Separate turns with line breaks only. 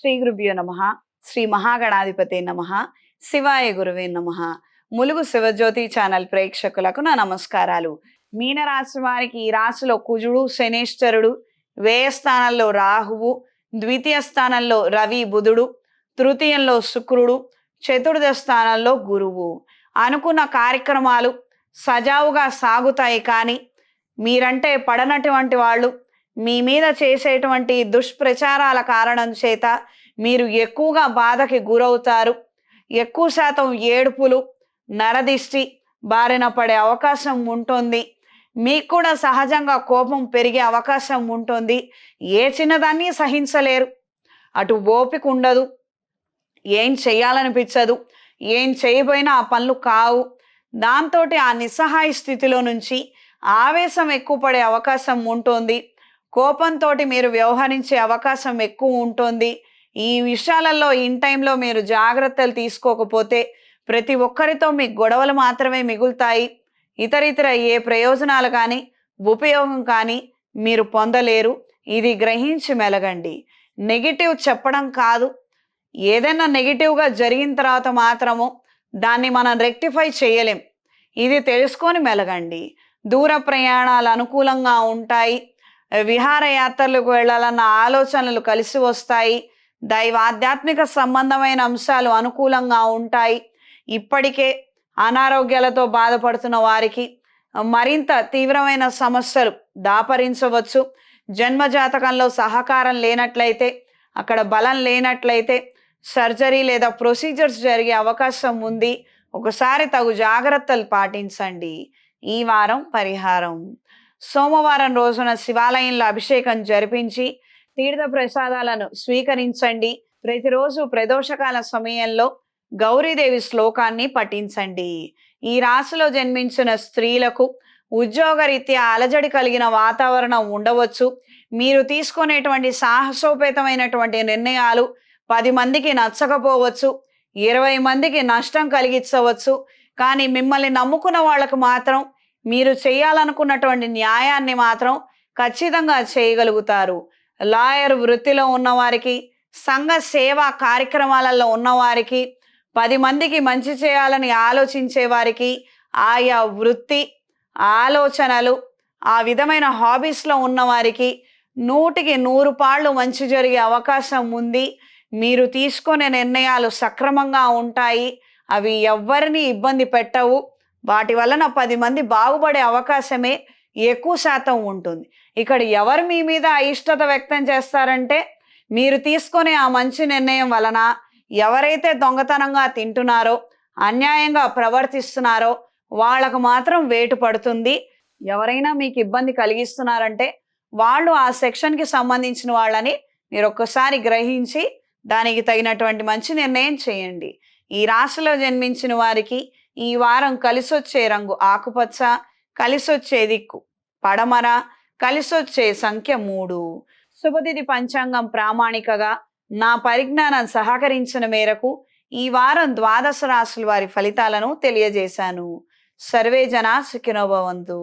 శ్రీ గురుభ్యో నమః. శ్రీ మహాగణాధిపతే నమః. శివాయ గురువే నమః. ములుగు శివజ్యోతి ఛానల్ ప్రేక్షకులకు నా నమస్కారాలు. మీనరాశి వారికి ఈ రాశిలో కుజుడు, శనేశ్వరుడు, వ్యయ స్థానంలో రాహువు, ద్వితీయ స్థానంలో రవి, బుధుడు, తృతీయంలో శుక్రుడు, చతుర్థ స్థానంలో గురువు. అనుకున్న కార్యక్రమాలు సజావుగా సాగుతాయి. కానీ మీరంటే పడనటువంటి వాళ్ళు మీ మీద చేసేటువంటి దుష్ప్రచారాల కారణం చేత మీరు ఎక్కువగా బాధకి గురవుతారు. ఎక్కువ శాతం ఏడుపులు, నరదిష్టి బారిన పడే అవకాశం ఉంటుంది. మీకు కూడా సహజంగా కోపం పెరిగే అవకాశం ఉంటుంది. ఏ చిన్నదాన్ని సహించలేరు. అటు ఓపిక ఉండదు, ఏం చెయ్యాలనిపించదు, ఏం చేయబోయినా ఆ పనులు కావు. దాంతో ఆ నిస్సహాయ స్థితిలో నుంచి ఆవేశం ఎక్కువ పడే అవకాశం ఉంటుంది. కోపంతో మీరు వ్యవహరించే అవకాశం ఎక్కువ ఉంటుంది. ఈ విషయాలలో ఇన్ టైంలో మీరు జాగ్రత్తలు తీసుకోకపోతే ప్రతి ఒక్కరితో మీకు గొడవలు మాత్రమే మిగులుతాయి. ఇతరితర ఏ ప్రయోజనాలు కానీ ఉపయోగం కానీ మీరు పొందలేరు. ఇది గ్రహించి మెలగండి. నెగిటివ్ చెప్పడం కాదు, ఏదైనా నెగిటివ్గా జరిగిన తర్వాత మాత్రము దాన్ని మనం రెక్టిఫై చేయలేం. ఇది తెలుసుకొని మెలగండి. దూర ప్రయాణాలు అనుకూలంగా ఉంటాయి. విహారయాత్రలకు వెళ్ళాలన్న ఆలోచనలు కలిసి వస్తాయి. దైవాధ్యాత్మిక సంబంధమైన అంశాలు అనుకూలంగా ఉంటాయి. ఇప్పటికే అనారోగ్యాలతో బాధపడుతున్న వారికి మరింత తీవ్రమైన సమస్యలు దాపరించవచ్చు. జన్మజాతకంలో సహకారం లేనట్లయితే, అక్కడ బలం లేనట్లయితే సర్జరీ లేదా ప్రొసీజర్స్ జరిగే అవకాశం ఉంది. ఒకసారి తగు జాగ్రత్తలు పాటించండి. ఈ వారం పరిహారం: సోమవారం రోజున శివాలయంలో అభిషేకం జరిపించి తీర్థ ప్రసాదాలను స్వీకరించండి. ప్రతిరోజు ప్రదోషకాల సమయంలో గౌరీదేవి శ్లోకాన్ని పఠించండి. ఈ రాశిలో జన్మించిన స్త్రీలకు ఉద్యోగరీత్యా అలజడి కలిగిన వాతావరణం ఉండవచ్చు. మీరు తీసుకునేటువంటి సాహసోపేతమైనటువంటి నిర్ణయాలు 10 మందికి నచ్చకపోవచ్చు, 20 మందికి నష్టం కలిగించవచ్చు. కానీ మిమ్మల్ని నమ్ముకున్న వాళ్ళకు మాత్రం మీరు చేయాలనుకున్నటువంటి న్యాయాన్ని మాత్రం ఖచ్చితంగా చేయగలుగుతారు. లాయర్ వృత్తిలో ఉన్నవారికి, సంఘ సేవా కార్యక్రమాలలో ఉన్నవారికి, 10 మందికి మంచి చేయాలని ఆలోచించే వారికి, ఆయా వృత్తి ఆలోచనలు ఆ విధమైన హాబీస్లో ఉన్నవారికి 100కి 100 పాళ్ళు మంచి జరిగే అవకాశం ఉంది. మీరు తీసుకునే నిర్ణయాలు సక్రమంగా ఉంటాయి. అవి ఎవ్వరిని ఇబ్బంది పెట్టవు. వాటి వలన 10 మంది బాగుపడే అవకాశమే ఎక్కువ శాతం ఉంటుంది. ఇక్కడ ఎవరు మీ మీద అయిష్టత వ్యక్తం చేస్తారంటే, మీరు తీసుకునే ఆ మంచి నిర్ణయం వలన ఎవరైతే దొంగతనంగా తింటున్నారో, అన్యాయంగా ప్రవర్తిస్తున్నారో వాళ్ళకు మాత్రం వేటు పడుతుంది. ఎవరైనా మీకు ఇబ్బంది కలిగిస్తున్నారంటే వాళ్ళు ఆ సెక్షన్కి సంబంధించిన వాళ్ళని మీరు ఒక్కసారి గ్రహించి దానికి తగినటువంటి మంచి నిర్ణయం చేయండి. ఈ రాశిలో జన్మించిన వారికి ఈ వారం కలిసొచ్చే రంగు ఆకుపచ్చ, కలిసొచ్చే దిక్కు పడమర, కలిసొచ్చే సంఖ్య 3. శుభతిథి పంచాంగం ప్రామాణికగా నా పరిజ్ఞానం సహకరించిన మేరకు ఈ వారం 12 రాశుల వారి ఫలితాలను తెలియజేశాను. సర్వే జనా సుఖినో భవంతు.